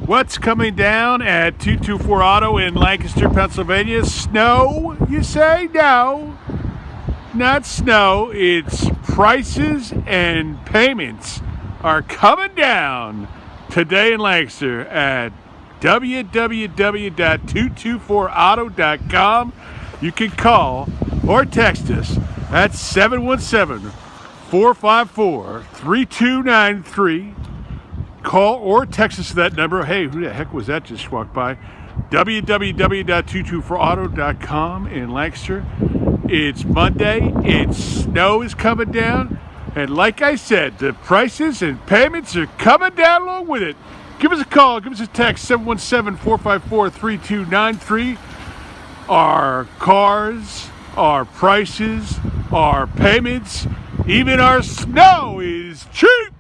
What's coming down at 224 Auto in Lancaster, Pennsylvania? Snow, you say? No, not snow. It's prices and payments are coming down today in Lancaster at www.224auto.com. You can call or text us at 717-454-3293. Call or text us to that number. Hey, who the heck was that just walked by? www.224auto.com in Lancaster. It's Monday. Snow is coming down. And like I said, the prices and payments are coming down along with it. Give us a call. Give us a text, 717-454-3293. Our cars, our prices, our payments, even our snow is cheap.